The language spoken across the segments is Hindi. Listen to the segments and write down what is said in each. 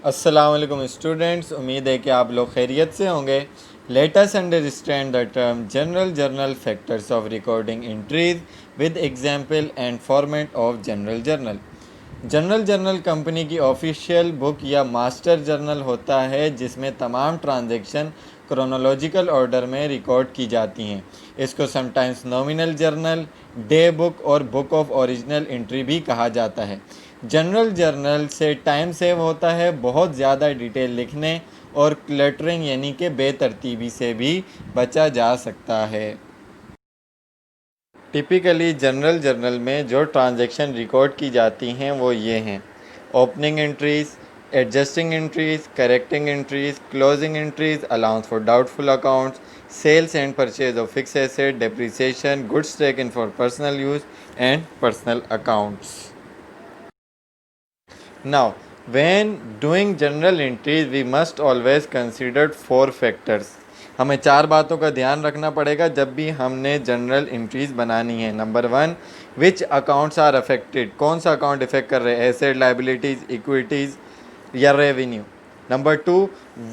अस्सलाम वालेकुम स्टूडेंट्स, उम्मीद है कि आप लोग खैरियत से होंगे। Let us understand the term general journal factors of recording entries with example and format of general journal. General journal company की ऑफिशियल बुक या मास्टर जर्नल होता है जिसमें तमाम ट्रांजैक्शन क्रोनोलॉजिकल ऑर्डर में रिकॉर्ड की जाती हैं। इसको sometimes nominal journal, day book और बुक ऑफ ओरिजिनल एंट्री भी कहा जाता है। जनरल जर्नल से टाइम सेव होता है, बहुत ज़्यादा डिटेल लिखने और क्लटरिंग यानी कि बेतरतीबी से भी बचा जा सकता है। टिपिकली जनरल जर्नल में जो ट्रांजैक्शन रिकॉर्ड की जाती हैं वो ये हैं: opening entries, adjusting entries, correcting entries, closing entries, allowance for doubtful accounts, sales and purchase of fix asset, depreciation, goods taken for personal use and personal accounts. Now, when doing general entries, we must always consider four factors. हमें चार बातों का ध्यान रखना पड़ेगा जब भी हमने जनरल एंट्रीज बनानी है। Number 1, which accounts are affected, कौन सा अकाउंट इफेक्ट कर रहे हैं, एसेट, लाइबिलिटीज़, इक्विटीज़ या रेवेन्यू। नंबर 2,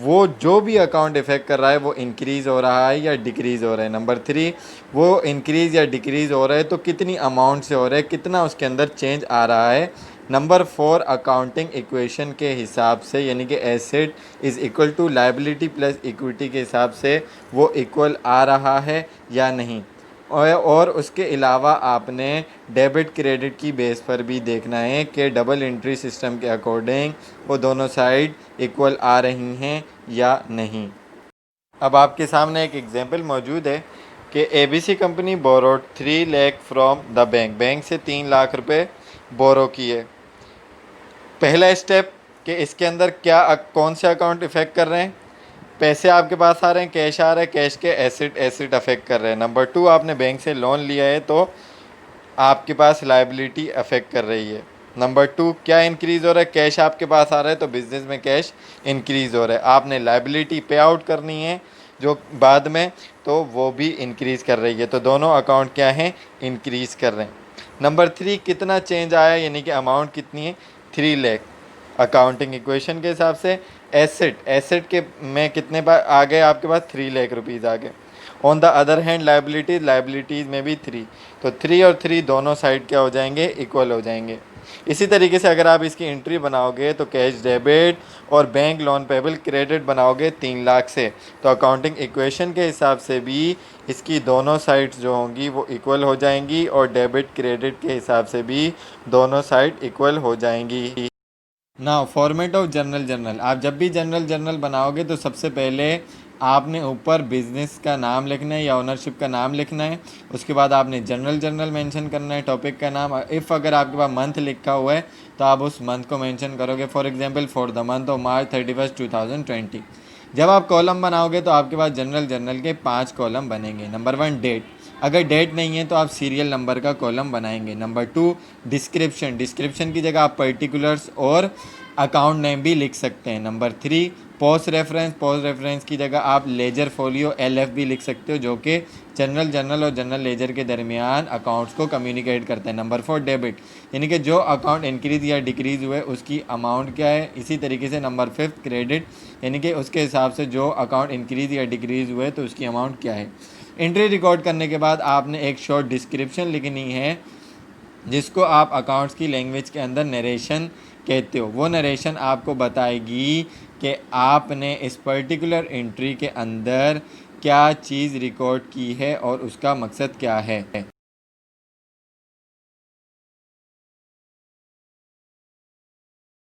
वो जो भी अकाउंट इफेक्ट कर रहा है वो इंक्रीज़ हो रहा है या डिक्रीज़ हो रहा है। नंबर 3, वो इंक्रीज़ या डिक्रीज़ हो रहा है तो कितनी अमाउंट से हो रहा है, कितना उसके अंदर चेंज आ रहा है। नंबर 4, अकाउंटिंग इक्वेशन के हिसाब से यानी कि asset is equal to liability plus equity के हिसाब से वो इक्वल आ रहा है या नहीं। और उसके अलावा आपने डेबिट क्रेडिट की बेस पर भी देखना है कि डबल एंट्री सिस्टम के अकॉर्डिंग वो दोनों साइड इक्वल आ रही हैं या नहीं। अब आपके सामने एक एग्जांपल मौजूद है कि ABC company borrowed 3 lakh from the bank से 3 लाख रुपए बोरो किए। पहला स्टेप कि इसके अंदर कौन से अकाउंट इफेक्ट कर रहे हैं, पैसे आपके पास आ रहे हैं, कैश आ रहा है, कैश के एसेट अफेक्ट कर रहे हैं। नंबर 2, आपने बैंक से लोन लिया है तो आपके पास लाइबिलिटी अफेक्ट कर रही है। नंबर 2, क्या इंक्रीज़ हो रहा है, कैश आपके पास आ रहा है तो बिज़नेस में कैश इंक्रीज़ हो रहा है। आपने लाइबिलिटी पे आउट करनी है जो बाद में, तो वो भी इंक्रीज़ कर रही है। तो दोनों अकाउंट क्या हैं, इंक्रीज़ कर रहे हैं। नंबर 3, कितना चेंज आया यानी कि अमाउंट कितनी है, 3 लाख। अकाउंटिंग इक्वेशन के हिसाब से एसेट के में कितने आ गए आपके पास, 3 लाख रुपीज़ आ गए। On the other hand liabilities में भी 3, तो 3 और 3 दोनों साइड क्या हो जाएंगे, इक्वल हो जाएंगे। इसी तरीके से अगर आप इसकी एंट्री बनाओगे तो कैश डेबिट और बैंक लोन पेबल क्रेडिट बनाओगे 3 लाख से, तो अकाउंटिंग इक्वेशन के हिसाब से भी इसकी दोनों साइड्स जो होंगी वो इक्वल हो जाएंगी और डेबिट क्रेडिट के हिसाब से भी दोनों साइड इक्वल हो जाएंगी। Now format of general journal, आप जब भी जनरल जर्नल बनाओगे तो सबसे पहले आपने ऊपर बिज़नेस का नाम लिखना है या ओनरशिप का नाम लिखना है। उसके बाद आपने जनरल जर्नल मेंशन करना है, टॉपिक का नाम। इफ़ अगर आपके पास मंथ लिखा हुआ है तो आप उस मंथ को मेंशन करोगे, for example for the month of March 31, 2020। जब आप कॉलम बनाओगे तो आपके पास जनरल जर्नल के 5 कॉलम बनेंगे। नंबर 1, डेट, अगर डेट नहीं है तो आप सीरियल नंबर का कॉलम बनाएंगे। नंबर 2, डिस्क्रिप्शन की जगह आप पर्टिकुलर्स और अकाउंट नेम भी लिख सकते हैं। नंबर 3, पोस्ट रेफरेंस की जगह आप लेजर फोलियो LF भी लिख सकते हो जो कि जनरल जर्नल और जनरल लेजर के दरमियान अकाउंट्स को कम्युनिकेट करते हैं। नंबर 4, डेबिट, यानी कि जो अकाउंट इंक्रीज़ या डिक्रीज़ हुए उसकी अमाउंट क्या है। इसी तरीके से नंबर 5, क्रेडिट, यानी कि उसके हिसाब से जो अकाउंट इंक्रीज़ या डिक्रीज़ हुए तो उसकी अमाउंट क्या है। एंट्री रिकॉर्ड करने के बाद आपने एक शॉर्ट डिस्क्रिप्शन लिखनी है जिसको आप अकाउंट्स की लैंग्वेज के अंदर नरेशन कहते हो। वो नरेशन आपको बताएगी कि आपने इस पर्टिकुलर एंट्री के अंदर क्या चीज़ रिकॉर्ड की है और उसका मकसद क्या है।